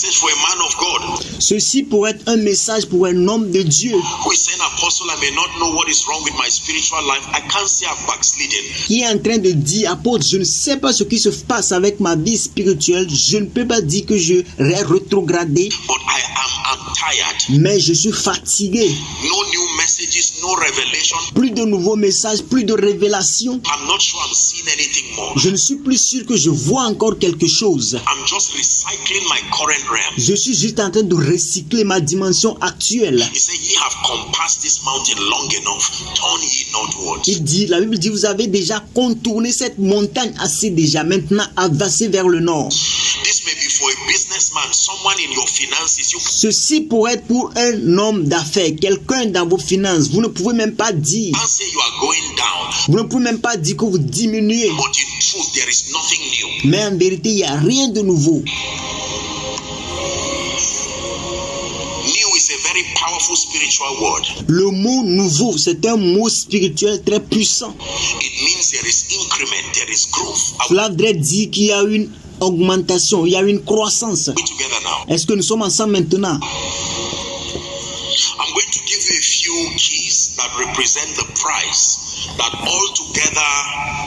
message for a man of God. Ceci pourrait être un message pour un homme de Dieu Who is saying, Apostle, I may not know what is wrong with my spiritual life. I can't say I've backslidden. qui est en train de dire, apôtre, je ne sais pas ce qui se passe avec ma vie spirituelle, je ne peux pas dire que je vais rétrograder, But I'm tired. mais je suis fatigué. No new messages, no revelation. Plus de nouveaux messages, plus de révélations. I'm not sure I'm seeing anything more. Je ne suis plus sûr que je vois encore quelque chose. I'm just recycling my current realm. Je suis juste en train de recycler ma dimension actuelle. He said, Ye have compassed this mountain long enough. Turn ye northwards. Il dit, la Bible dit, vous avez déjà contourné cette montagne assez déjà. Maintenant, avancez vers le nord. This may be for a businessman, someone in your finances. You Ceci pourrait être pour un homme d'affaires, quelqu'un dans vos finances. Vous ne pouvez même pas dire. can't say you are going down. Vous ne pouvez même pas dire que vous diminuez. But in truth, there is nothing new. Mais en vérité, il n'y a rien de nouveau. New is a very powerful spiritual word. Le mot nouveau, c'est un mot spirituel très puissant. It means there is increment, there is growth. Are Cela voudrait dire qu'il y a une augmentation, il y a une croissance. we together now? Est-ce que nous sommes ensemble maintenant? I'm going to give you a few keys that represent the price that all together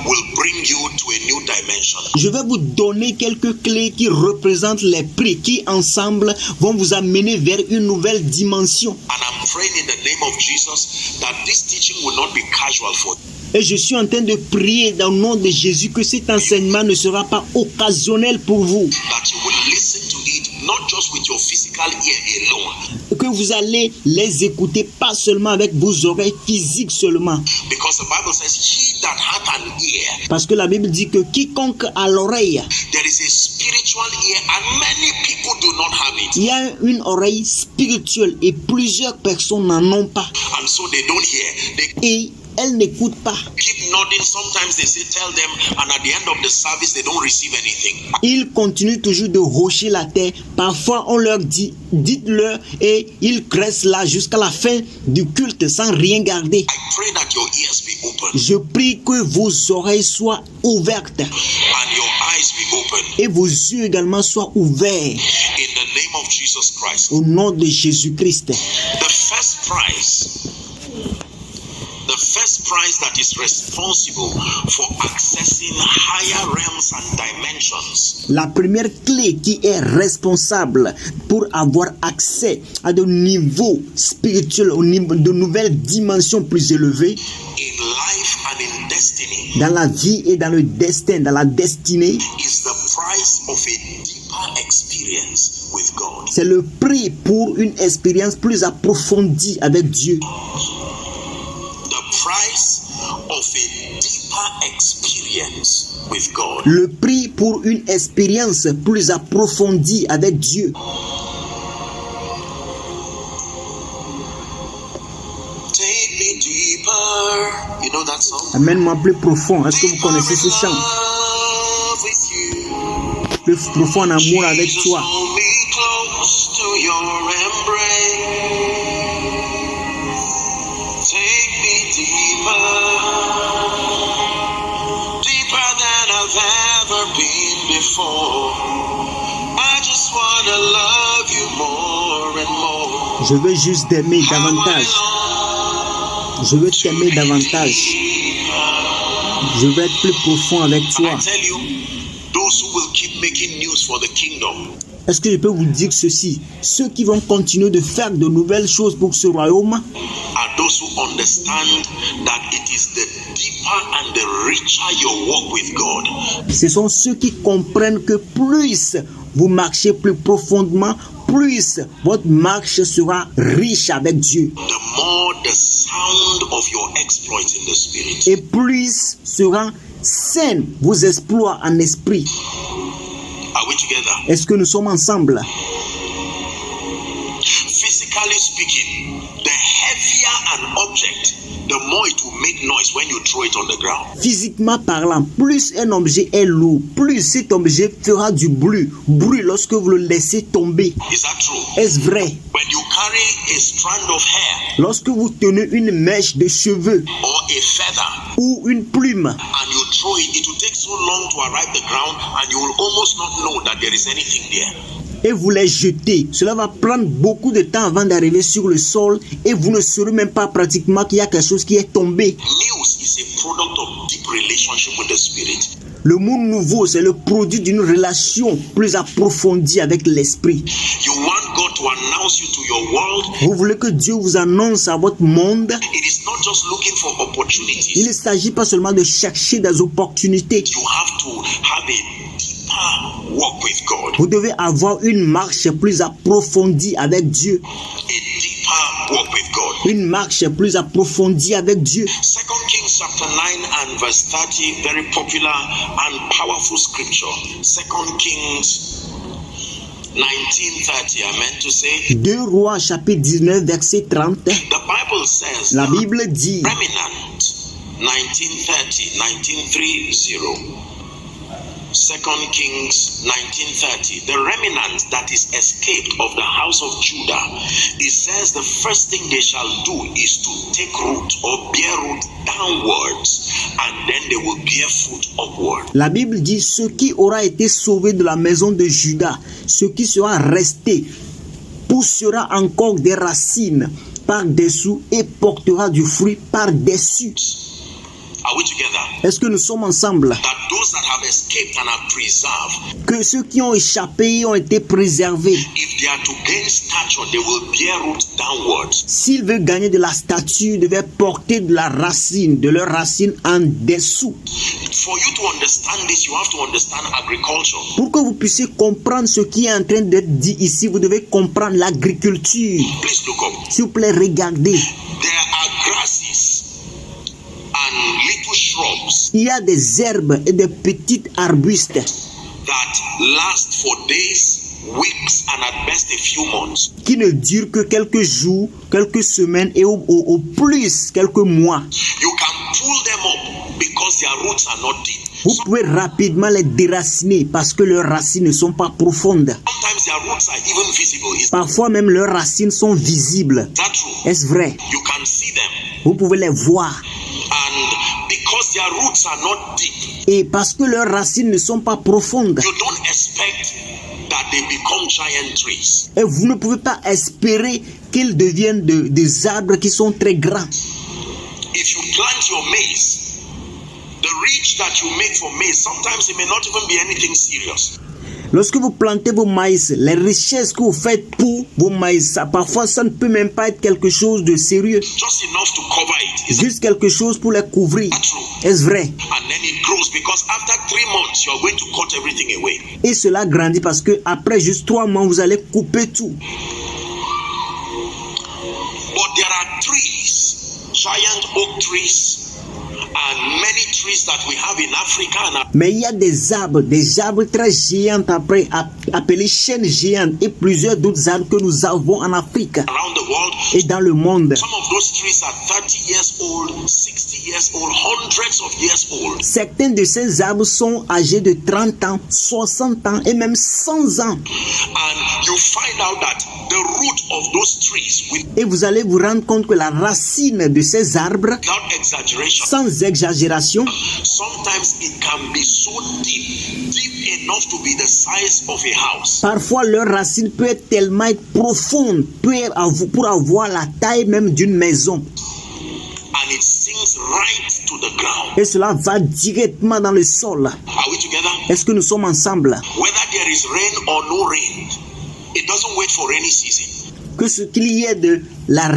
will bring you to a new dimension. Je vais vous donner quelques clés qui représentent les prix qui ensemble vont vous amener vers une nouvelle dimension. And I'm praying in the name of Jesus that this teaching will not be casual for you. Et je suis en train de prier dans le nom de Jésus que cet enseignement ne sera pas occasionnel pour vous. That you will listen to it not just with your physical ear alone. Que vous allez les écouter pas seulement avec vos oreilles physiques seulement. Because the Bible says, He that hath an ear, Parce que la Bible dit que quiconque a l'oreille, there is a spiritual ear, and many people do not have it. il y a une oreille spirituelle et plusieurs personnes n'en ont pas. And so they don't hear. They Et elles n'écoutent pas. keep nodding. Sometimes they say, Tell them, and at the end of the service, they don't receive anything. Ils continuent toujours de hocher la tête. Parfois, on leur dit, dites-leur, et ils restent là jusqu'à la fin du culte sans rien garder. I pray that your ears be open Je prie que vos oreilles soient ouvertes and your eyes be open et vos yeux également soient ouverts in the name of Jesus Christ. au nom de Jésus-Christ. The first prize that is responsible for accessing higher realms and dimensions La première clé qui est responsable pour avoir accès à de niveaux spirituels, au niveau de nouvelles dimensions plus élevées in life and in destiny dans la vie et dans le destin, dans la destinée, is the price of a deeper experience with God. c'est le prix pour une expérience plus approfondie avec Dieu. The price of a deeper experience with God. Le prix pour une expérience plus approfondie avec Dieu. Take me deeper. You know that song? Amène-moi plus profond. Est-ce que vous connaissez ce chant? Love with you. Plus profond en amour avec Jesus, toi. hold me close to your embrace. Take me deeper, deeper than I've ever been before. I just wanna love you more and more. Je veux juste t'aimer davantage. Je veux t'aimer davantage. Je veux être plus profond avec And toi. I tell you, those who will keep making news for the kingdom Est-ce que je peux vous dire ceci? Ceux qui vont continuer de faire de nouvelles choses pour ce royaume are those who understand that it is the deeper and the richer your walk with God, ce sont ceux qui comprennent que plus vous marchez plus profondément, plus votre marche sera riche avec Dieu. the more the sound of your exploits in the spirit. Et plus seront sains vos exploits en esprit. Are we together? Est-ce que nous sommes ensemble? Physically speaking, the heavier an object, the more it will make noise when you throw it on the ground. Physiquement parlant, plus un objet est lourd, plus cet objet fera du bruit lorsque vous le laissez tomber. Is that true? Est-ce vrai? When you carry a strand of hair Lorsque vous tenez une mèche de cheveux or a feather ou une plume and you throw it, it will take so long to arrive the ground and you will almost not know that there is anything there. et vous les jetez. Cela va prendre beaucoup de temps avant d'arriver sur le sol et vous ne saurez même pas pratiquement qu'il y a quelque chose qui est tombé. News is a product of deep relationship with the Spirit. Le monde nouveau, c'est le produit d'une relation plus approfondie avec l'esprit. You want God to announce you to your world. Vous voulez que Dieu vous annonce à votre monde. It is not just looking for Il opportunities. ne s'agit pas seulement de chercher des opportunités. You have to have a deeper walk with God. Vous devez avoir une marche plus approfondie avec Dieu. A deeper walk with God. Une marche plus approfondie avec Dieu. 2 Kings chapter 9 and verse 30, very popular and powerful scripture. 2 Kings 19:30, I meant to say. 2 Rois chapitre 19 verset 30. The Bible says La that Bible dit, remnant 1930, 2 Kings 19:30, the remnant that is escaped of the house of Judah, it says the first thing they shall do is to take root or bear root downwards, and then they will bear fruit upward. la Bible dit, ce qui aura été sauvé de la maison de Juda, ce qui sera resté, poussera encore des racines par-dessous et portera du fruit par-dessus. Are we together? Est-ce que nous sommes ensemble? That those that have escaped and are preserved, Que ceux qui ont échappé ont été préservés. if they are to gain stature, they will bear root downwards. S'ils veulent gagner de la stature, ils devaient porter de la racine, de leur racine en dessous. For you to understand this, you have to understand agriculture. Pour que vous puissiez comprendre ce qui est en train d'être dit ici, vous devez comprendre l'agriculture. Please look up. S'il vous plaît, regardez. There are grasses and little shrubs Il y a des herbes et des petits arbustes that last for days, weeks, and at best a few months. qui ne durent que quelques jours, quelques semaines et au plus quelques mois. You can pull them up because their roots are not deep. Vous pouvez rapidement les déraciner parce que leurs racines ne sont pas profondes. Sometimes their roots are even visible. Is Parfois même leurs racines sont visibles. that true? Est-ce vrai? You can see them. Vous pouvez les voir. And because their roots are not deep, Et parce que leurs racines ne sont pas profondes. you don't expect that they become giant trees. Et vous ne pouvez pas espérer qu'ils deviennent des arbres qui sont très grands. If you plant your maize, the ridge that you make for maize, sometimes it may not even be anything serious. Lorsque vous plantez vos maïs, les richesses que vous faites pour vos maïs, parfois ça ne peut même pas être quelque chose de sérieux. Just enough to cover it. Is Juste quelque chose pour les couvrir. that true? Est-ce vrai? And then it grows because after 3 months, you're going to cut everything away. Et cela grandit parce que après juste 3 mois, vous allez couper tout. But there are trees, giant oak trees, and many trees that we have in Africa and Mais il y a des arbres très géants après, appelés chênes géantes et plusieurs d'autres arbres que nous avons en Afrique around the world. et dans le monde. Some of those trees are 30 years old, 60 years old, hundreds of years old. Certains de ces arbres sont âgés de 30 ans, 60 ans et même 100 ans. And you find out that the root of those trees, Et vous allez vous rendre compte que la racine de ces arbres, without exaggeration, sans exagération, sometimes it can be so deep, deep enough to be the size of a house. parfois leur racine peut être tellement profonde pour avoir la taille même d'une maison. And it sinks right to the ground. Et cela va directement dans le sol. Are we together? Est-ce que nous sommes ensemble? Whether there is rain or no rain, it doesn't wait for any season. Que ce qu'il y ait de la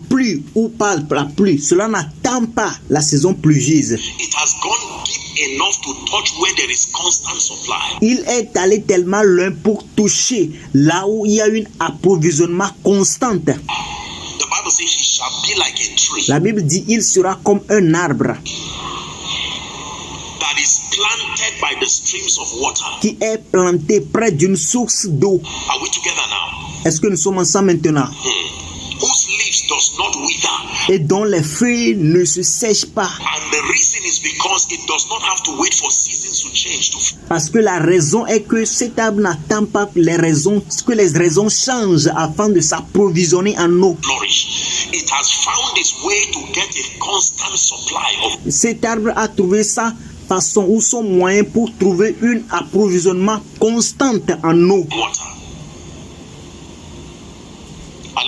pluie ou pas la pluie, cela n'attend pas la saison pluvieuse. It has gone deep enough to touch where there is constant supply. Il est allé tellement loin pour toucher là où il y a un approvisionnement constant. The Bible says he shall be like a tree La Bible dit il sera comme un arbre that is planted by the streams of water. qui est planté près d'une source d'eau. Are we together now? Est-ce que nous sommes ensemble maintenant? Whose leaves does not wither. Et dont les feuilles ne se sèchent pas. And the reason is because it does not have to wait for seasons to change to Parce que la raison est que cet arbre n'attend pas que les raisons changent afin de s'approvisionner en eau. flourish. It has found its way to get a constant supply of Cet arbre a trouvé sa façon ou son moyen pour trouver un approvisionnement constant en eau. water.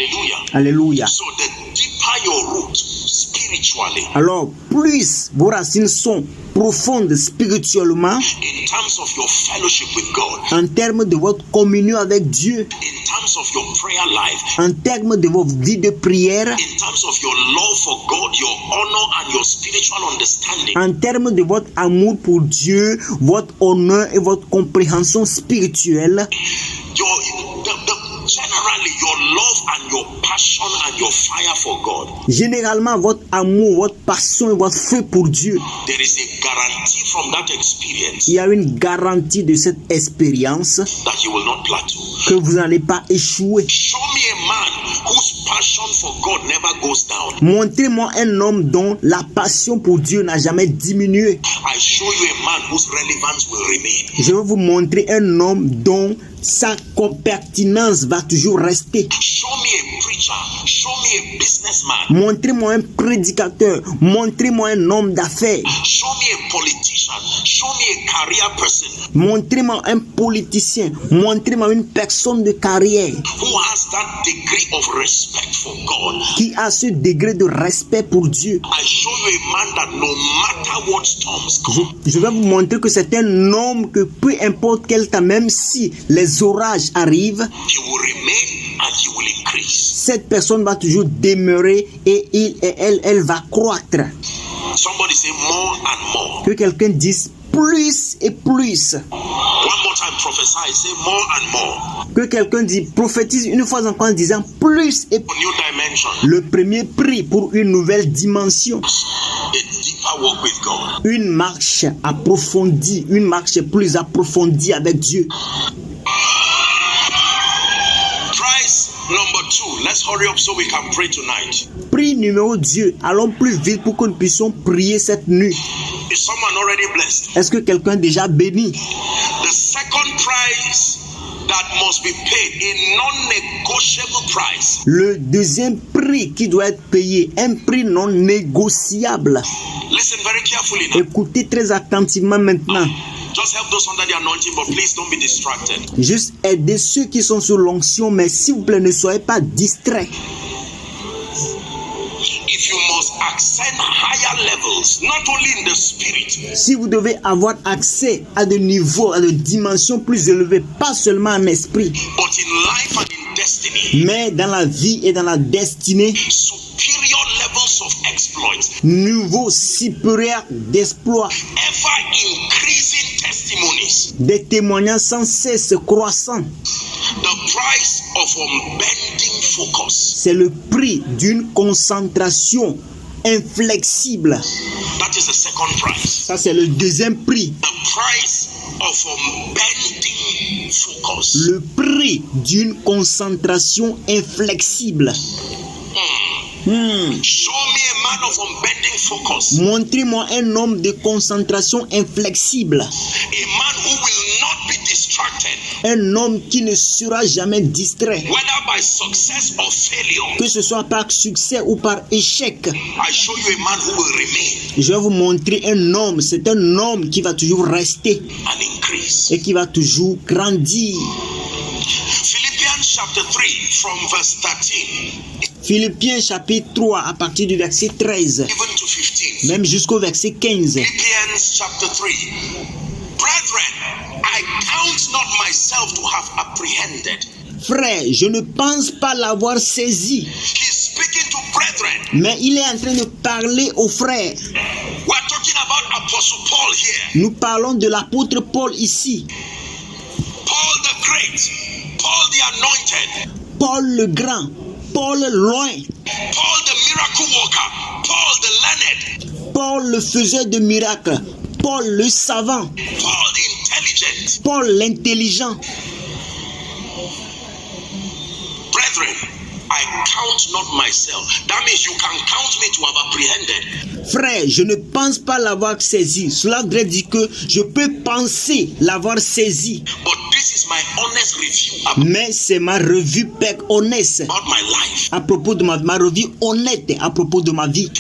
Hallelujah. Alléluia. So the deeper your root spiritually, Alors, plus vos racines sont profondes spirituellement, in terms of your fellowship with God, en termes de votre communion avec Dieu, in terms of your prayer life, en termes de vos vies de prière, in terms of your love for God, your honor and your spiritual understanding, en termes de votre amour pour Dieu, votre honneur et votre compréhension spirituelle, generally your love and your passion and your fire for God, généralement votre amour, votre passion et votre feu pour Dieu, there is a guarantee from that experience il y a une garantie de cette expérience that you will not plateau. que vous n'allez pas échouer. Show me a man whose passion for God never goes down. Montrez-moi un homme dont la passion pour Dieu n'a jamais diminué. I show you a man whose relevance will remain. Je vais vous montrer un homme dont sa pertinence va toujours rester. Show me a preacher. Show me a businessman. Montrez-moi un prédicateur. Montrez-moi un homme d'affaires. Show me a politician. Show me a career person Montrez-moi un politicien. Montrez-moi une personne de carrière who has that degree of respect for God. qui a ce degré de respect pour Dieu. I show you a man that no matter what storms come, Je vais vous montrer que c'est un homme que peu importe quel temps, même si les orages arrivent, he will remain and he will increase. cette personne va toujours demeurer et elle va croître. Somebody say more and more. Que quelqu'un dise plus et plus. One more time, prophesy. Say more and more. Que quelqu'un dise, prophétise une fois encore en disant plus et plus. A new dimension. Le premier prix pour une nouvelle dimension. A deeper walk with God. Une marche approfondie, une marche plus approfondie avec Dieu. Prize number 2. Let's hurry up so we can pray tonight. Prix numéro 2. Allons plus vite pour que nous puissions prier cette nuit. Is someone already blessed? Est-ce que quelqu'un est déjà béni? The second prize that must be paid, a non-negotiable price. Le deuxième prix qui doit être payé, un prix non négociable. Listen very carefully now. Écoutez très attentivement maintenant. Just help those under the anointing, but please don't be distracted. Juste aider ceux qui sont sous l'onction, mais s'il vous plaît, ne soyez pas distraits. If you must ascend higher levels, not only in the spirit, Si vous devez avoir accès à des niveaux, à des dimensions plus élevées, pas seulement en esprit, but in life and in destiny, mais dans la vie et dans la destinée, superior levels of exploits, niveau supérieur d'exploit, ever increasing testimonies, des témoignages sans cesse croissants. the price of unbending focus. C'est le prix d'une concentration inflexible. That is the second price. Ça, c'est le deuxième prix. The price of unbending focus. Le prix d'une concentration inflexible. Show me a man of unbending focus. Montrez-moi un homme de concentration inflexible. A man who will not be distracted, Un homme qui ne sera jamais distrait. whether by success or failure. Que ce soit par succès ou par échec. I show you a man who will remain Je vais vous montrer un homme. C'est un homme qui va toujours rester and increase. et qui va toujours grandir. Philippians chapter 3 from verse 13 Philippiens chapitre 3 à partir du verset 13. even to 15. Même jusqu'au verset 15. Philippians chapter 3. Brethren, I count not myself to have apprehended. Frère, je ne pense pas l'avoir saisi. He's speaking to brethren. Mais il est en train de parler aux frères. We're talking about Apostle Paul here. Nous parlons de l'apôtre Paul ici. Paul the Great. Paul the Anointed. Paul le Grand. Paul loin. Paul the Miracle Worker. Paul the Learned. Paul le faiseur de miracles. Paul le savant. Paul the Intelligent. Paul l'intelligent. Brethren, I count not myself. That means you can count me to have apprehended. Frère, je ne pense pas l'avoir saisi. Cela voudrait dire que je peux penser l'avoir saisi. But this is my honest review Mais c'est ma revue honnête about my life. à propos de ma revue honnête à propos de ma vie.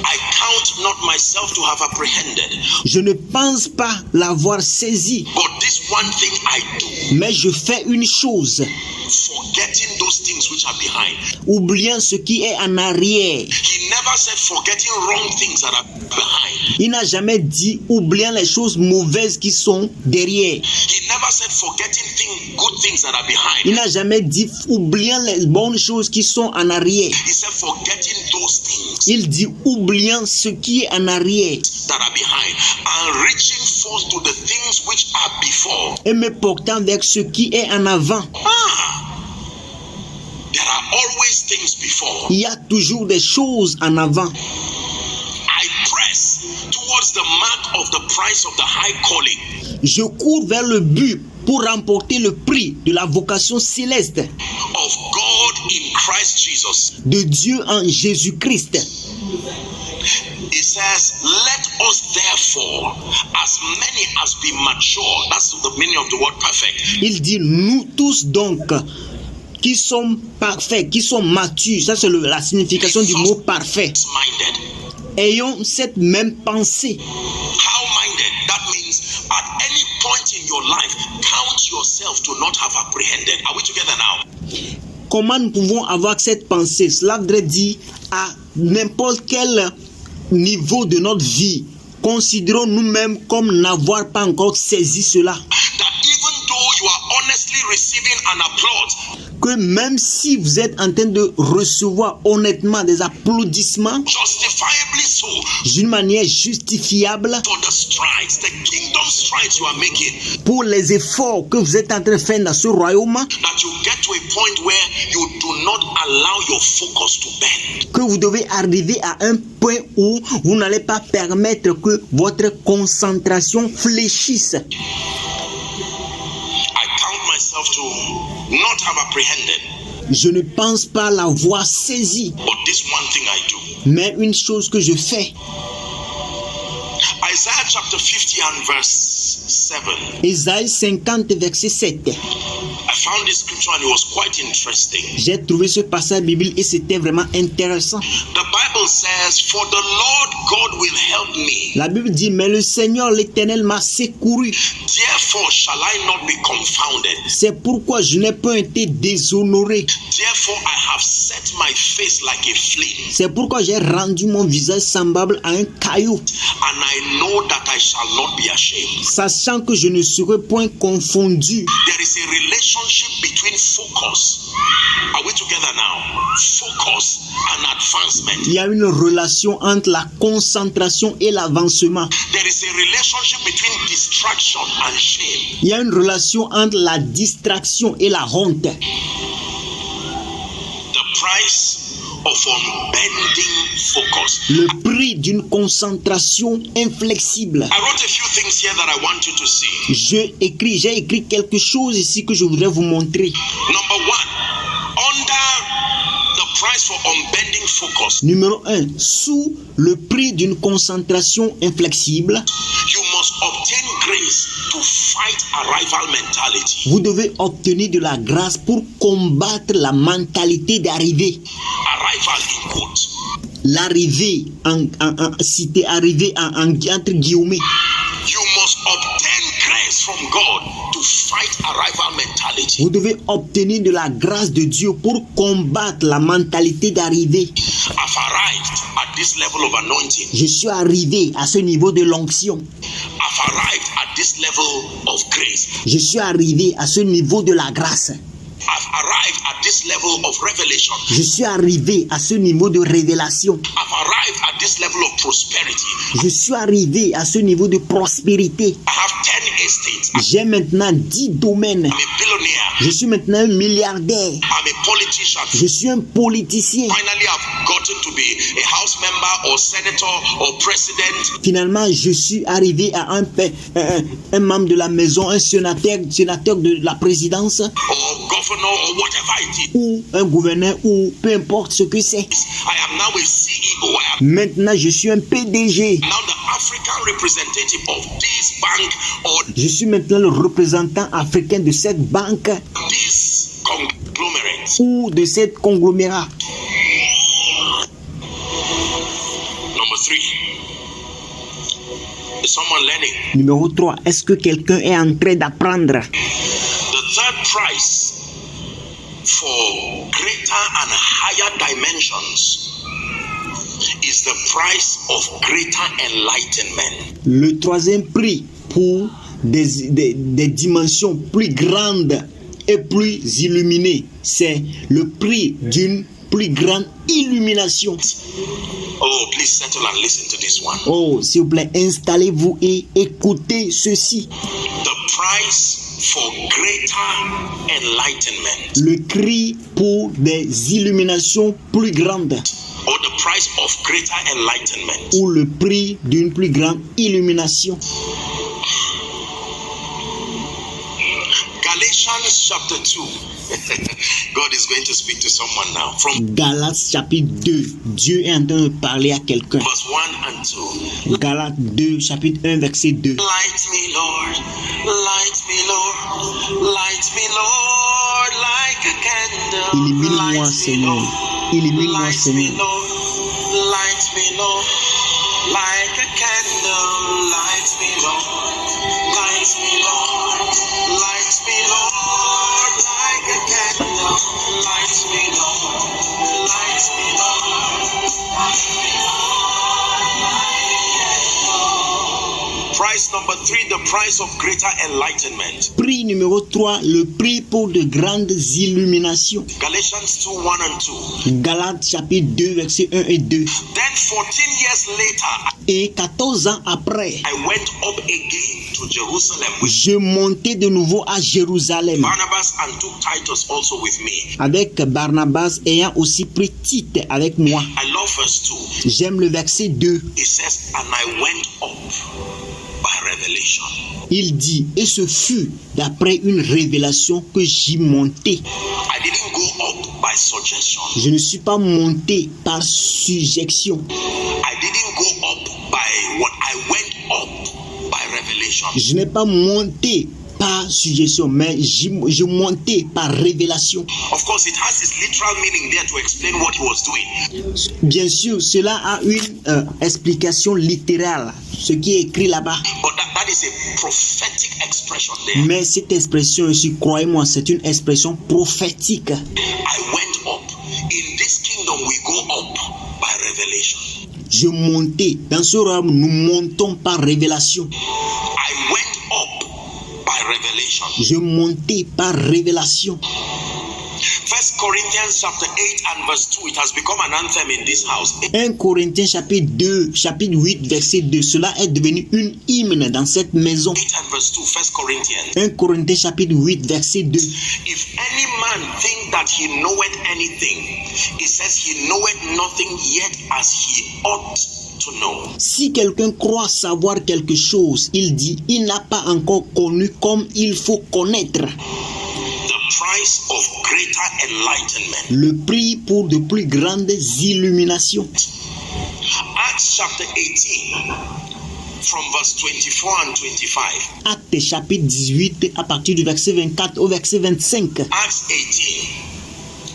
I count not myself to have apprehended. Je ne pense pas l'avoir saisi. But this one thing I do, Mais je fais une chose. forgetting those things which are behind. oubliant ce qui est en arrière. He never said forgetting wrong things that are behind. Il n'a jamais dit oubliant les choses mauvaises qui sont derrière. He never said forgetting good things that are behind. Il n'a jamais dit oubliant les bonnes choses qui sont en arrière. He said forgetting those things Il dit oubliant ce qui est en arrière that are behind and reaching forth to the things which are before. et me portant vers ce qui est en avant. There are always things before. Il y a toujours des choses en avant. I press towards the mark of the prize of the high calling Je cours vers le but pour remporter le prix de la vocation céleste of God in Christ Jesus. de Dieu en Jésus-Christ. It says, let us therefore, as many as be mature, that's the meaning of the word perfect. Il dit nous tous donc qui sommes parfaits, qui sommes matures, ça c'est la signification du mot parfait. Minded. Ayons cette même pensée. How minded? That means at any point in your life, count yourself to not have apprehended. Are we together now? Comment nous pouvons avoir cette pensée? Cela voudrait dire à n'importe quel niveau de notre vie, considérons nous-mêmes comme n'avoir pas encore saisi cela. That even though you are honestly receiving an applause, Que même si vous êtes en train de recevoir honnêtement des applaudissements justifiably so, d'une manière justifiable for the strides, the kingdom strides you are making, pour les efforts que vous êtes en train de faire dans ce royaume, that you get to a point where you do not allow your focus to bend. que vous devez arriver à un point où vous n'allez pas permettre que votre concentration fléchisse. I count myself to not have apprehended, Je ne pense pas l'avoir saisi, but this one thing I do. mais une chose que je fais. Isaiah chapter 50 and verse 7. Ésaïe 50, verset 7. I found this scripture and it was quite interesting. J'ai trouvé ce passage biblique et c'était vraiment intéressant. The Bible says, for the Lord God will help me. La Bible dit, mais le Seigneur l'Éternel m'a secouru. Therefore shall I not be confounded. C'est pourquoi je n'ai pas été déshonoré. Therefore I have set my face like a flint. C'est pourquoi j'ai rendu mon visage semblable à un caillou, And I know that I shall not be ashamed. sachant que je ne serai point confondu. There is a relationship between focus. Are we together now? Focus and advancement. Il y a une relation entre la concentration et l'avancement. There is a relationship between distraction and shame. Il y a une relation entre la distraction et la honte. The price of unbending focus. Le prix d'une concentration inflexible. I wrote a few things here that I want you to see. J'ai écrit quelque chose ici que je voudrais vous montrer. Number one, under the price for unbending focus, Numéro 1. Sous le prix d'une concentration inflexible, you must obtain grace to fight arrival mentality. vous devez obtenir de la grâce pour combattre la mentalité d'arrivée. Arrival in quotes. L'arrivée, cité arrivée entre guillemets. You must obtain grace from God to fight arrival mentality. Vous devez obtenir de la grâce de Dieu pour combattre la mentalité d'arrivée. I've arrived at this level of anointing. Je suis arrivé à ce niveau de l'onction. I've arrived at this level of grace. Je suis arrivé à ce niveau de la grâce. I've arrived at this level of revelation. Je suis arrivé à ce niveau de révélation. I've arrived at this level of prosperity. Je suis arrivé à ce niveau de prospérité. I have 10 estates. J'ai maintenant 10 domaines. I'm a billionaire. Je suis maintenant un milliardaire. I'm a politician. Je suis un politicien. Finally, I've gotten to be a house member or senator or president. Finalement, je suis arrivé à un membre de la maison, un sénateur de la présidence, Or governor or whatever it is. ou un gouverneur, ou peu importe ce que c'est. I am now a CEO. I am Maintenant, je suis un PDG. now the African representative of this bank or Je suis maintenant le représentant africain de cette banque this conglomerate. ou de cette conglomérat. Number 3. Is someone learning? Numéro 3. Est-ce que quelqu'un est en train d'apprendre? The third price for greater and higher dimensions is the price of greater enlightenment. Le troisième prix pour des dimensions plus grandes et plus illuminées, c'est le prix d'une plus grande illumination. Oh, please settle and listen to this one. Oh, s'il vous plaît, installez-vous et écoutez ceci. The price for greater enlightenment. Le prix pour des illuminations plus grandes. Or the price of greater enlightenment. Ou le prix d'une plus grande illumination. Galatians chapter 2. God is going to speak to someone now. From Galates chapitre 2. Dieu est en train de parler à quelqu'un. verse 1 and 2. Galates 2, chapitre 1, verset 2. Light me, Lord. Light me, Lord. Light me, Lord, like a candle. Illumine-moi, Seigneur. Illumine-moi, Seigneur. Light me, Lord, like a candle. Light me, Lord. Light me, Lord. Light me, Lord, like a candle. Light me, Lord. Light me, Lord. Light me, Lord, like a candle. Price number 3, the price of greater enlightenment. Prix numéro 3, le prix pour de grandes illuminations. Galatians 2, 1 and 2. Galates chapitre 2, verset 1 et 2. Then 14 years later, Et 14 ans après, I went up again to Jerusalem with je montais de nouveau à Jérusalem Barnabas and took Titus also with me. avec Barnabas ayant aussi pris Tite avec moi. I love verse 2. J'aime le verset 2. It says, and I went up by revelation. Il dit, et ce fut d'après une révélation que j'y montais. I didn't go up by suggestion. Je ne suis pas monté par suggestion. I didn't go up by what I went up by revelation. Je n'ai pas monté par suggestion, mais je montais par révélation. Of course, it has its literal meaning there to explain what he was doing. Bien sûr, cela a une explication littérale, ce qui est écrit là-bas. But that is a prophetic expression there. Mais cette expression ici, croyez-moi, c'est une expression prophétique. I went up. In this kingdom, we go up by revelation. Je montais. Dans ce royaume, nous montons par révélation. I went up by revelation. Je montais par révélation. 1 Corinthians chapter 8 and verse 2, it has become an anthem in this house. 1 Corinthiens chapitre 2, chapitre 8, verset 2. Cela est devenu une hymne dans cette maison. 8 and verse 2, 1 Corinthians. 1 Corinthiens chapitre 8, verset 2. If any man think that he knoweth anything, it says he knoweth nothing yet as he ought to know. Si quelqu'un croit savoir quelque chose, il dit, il n'a pas encore connu comme il faut connaître. The price of greater enlightenment. Le prix pour de plus grandes illuminations. Acts chapter 18 from verse 24 and 25. Actes chapitre 18 à partir du verset 24 au verset 25. Acts 18.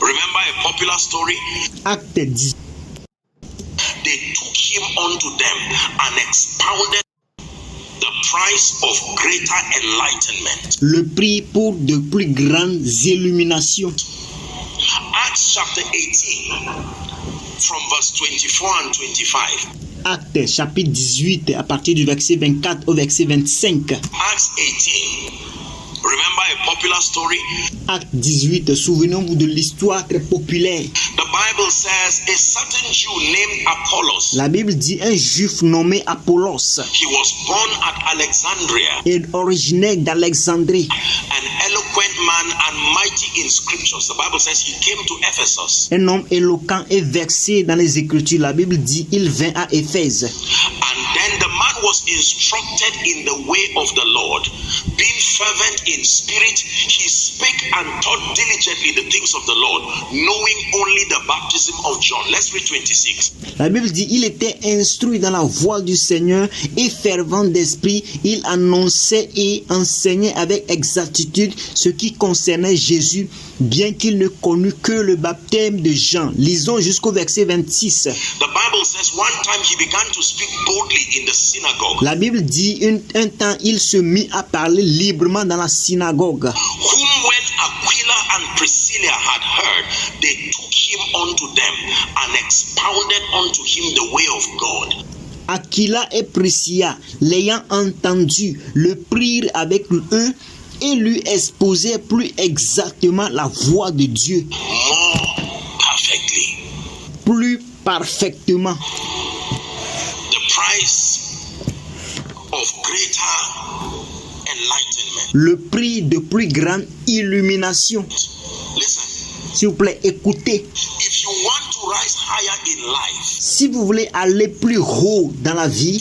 Remember a popular story? Actes 18. They took him unto them and expounded the price of greater enlightenment. Le prix pour de plus grandes illuminations. Acts chapter 18 from verse 24 and 25. Actes chapitre 18 à partir du verset 24 au verset 25. Acts 18. Remember a popular story? Acte 18, souvenons-vous de l'histoire très populaire. The Bible says a certain Jew named Apollos. La Bible dit un juif nommé Apollos, He was born at Alexandria, est originaire d'Alexandrie, an eloquent man and mighty in scriptures. The Bible says he came to Ephesus. un homme éloquent et versé dans les Écritures. La Bible dit il vint à Éphèse. And then the man was instructed in the way of the Lord. Being fervent in spirit, he spake and taught diligently the things of the Lord, knowing only the baptism of John. Let's read 26. La Bible dit il était instruit dans la voie du Seigneur et fervent d'esprit. Il annonçait et enseignait avec exactitude ce qui concernait Jésus, bien qu'il ne connût que le baptême de Jean. Lisons jusqu'au verset 26. The Bible says one time he began to speak boldly in the synagogue, La Bible dit un temps il se mit à parler librement dans la synagogue. whom when Aquila and Priscilla Aquila had heard, they took him unto them and expounded unto him the way of God. Aquila et Priscilla, l'ayant entendu, le prirent avec eux et lui exposèrent plus exactement la voie de Dieu. More perfectly. Plus parfaitement. The price of greater enlightenment. Le prix de plus grande illumination. Listen. S'il vous plaît, écoutez. If you want to rise higher in life, Si vous voulez aller plus haut dans la vie,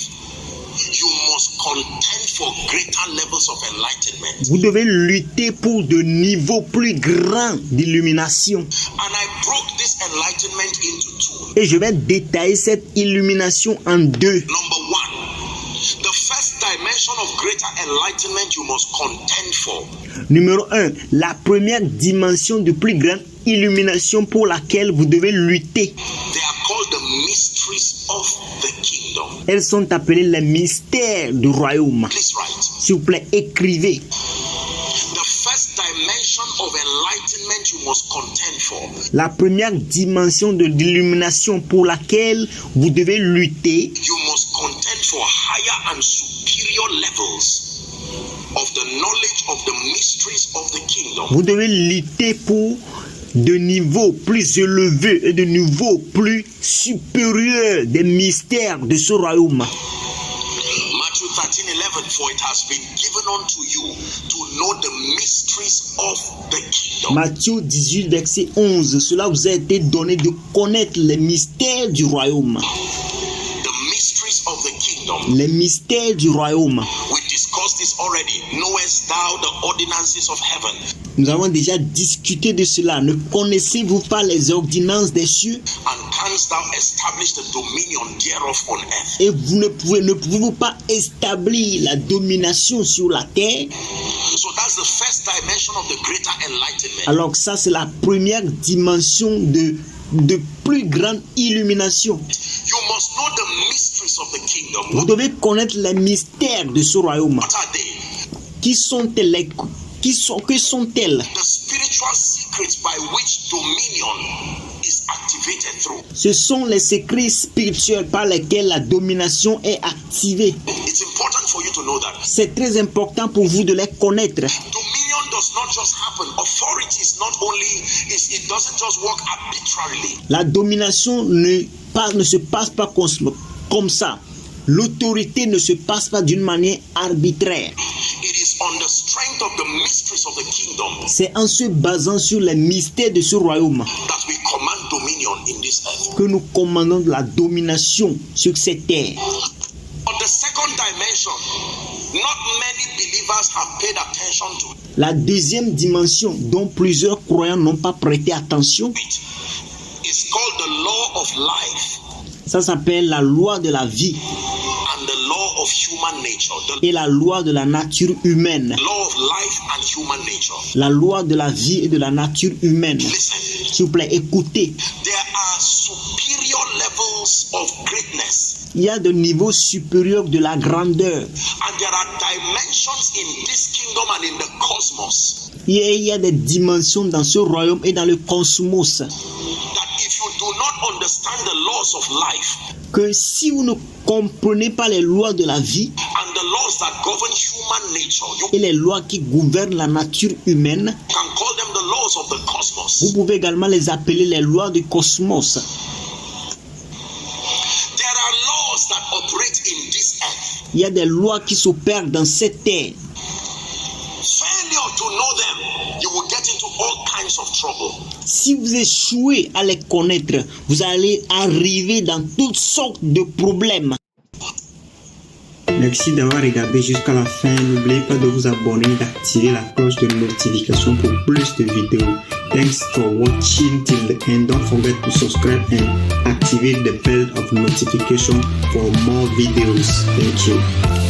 you must contend for greater levels of enlightenment. vous devez lutter pour de niveaux plus grands d'illumination. And I broke this enlightenment into two. Et je vais détailler cette illumination en deux. Number one, the first dimension of greater enlightenment you must contend for. Numéro 1, la première dimension de plus grande illumination pour laquelle vous devez lutter. They are called the mysteries of the kingdom. Elles sont appelées les mystères du royaume. Please write. S'il vous plaît, écrivez. The first dimension of enlightenment you must contend for. La première dimension de l'illumination pour laquelle vous devez lutter, You must contend for higher and superior levels of the knowledge of the mysteries of the kingdom. vous devez lutter pour de niveaux plus élevés et de niveaux plus supérieurs des mystères de ce royaume. Matthew 13:11, for it has been given unto you to know the mysteries of the kingdom. Matthieu 18, verset 11. Cela vous a été donné de connaître les mystères du royaume. The mysteries of the kingdom. Les mystères du royaume. We discussed this already. Knowest thou the ordinances of heaven? Nous avons déjà discuté de cela. Ne connaissez-vous pas les ordonnances des cieux? And canst thou establish the dominion thereof on earth? Et vous ne pouvez-vous pas établir la domination sur la terre? So that's the first dimension of the greater enlightenment. Alors ça, c'est la première dimension de plus grande illumination. You must know the mysteries of the kingdom. Vous devez connaître les mystères de ce royaume. What are they? Que sont-elles? The spiritual secrets by which dominion is activated through. Ce sont les secrets spirituels par lesquels la domination est activée. It's important for you to know that. C'est très important pour vous de les connaître. Dominion does not just happen. Authority is not only, it doesn't just work arbitrarily. La domination ne se passe pas comme ça. L'autorité ne se passe pas d'une manière arbitraire. It is on the strength of the mysteries of the kingdom C'est en se basant sur les mystères de ce royaume that we command dominion in this earth. que nous commandons de la domination sur cette terre. On the second dimension, not many believers have paid attention to La deuxième dimension dont plusieurs croyants n'ont pas prêté attention, it. It's called the law of life ça s'appelle la loi de la vie and the law of human nature. The et la loi de la nature humaine. law of life and human nature. La loi de la vie et de la nature humaine. Listen, S'il vous plaît, écoutez. there are superior levels of greatness Il y a de niveaux supérieurs de la grandeur. and there are dimensions in this kingdom and in the cosmos Il y a des dimensions dans ce royaume et dans le cosmos. that if you do not understand the laws of life Que si vous ne comprenez pas les lois de la vie and the laws that govern human nature, you et les lois qui gouvernent la nature humaine, can call them the laws of the cosmos. vous pouvez également les appeler les lois du cosmos. There are laws that operate in this earth. Il y a des lois qui s'opèrent dans cette terre. Failure to know them, you will get into all kinds of trouble. Si vous échouez à les connaître, vous allez arriver dans toutes sortes de problèmes. Merci d'avoir regardé jusqu'à la fin. N'oubliez pas de vous abonner et d'activer la cloche de notification pour plus de vidéos. Thanks for watching till the end. Don't forget to subscribe and activate the bell of notification for more videos. Thank you.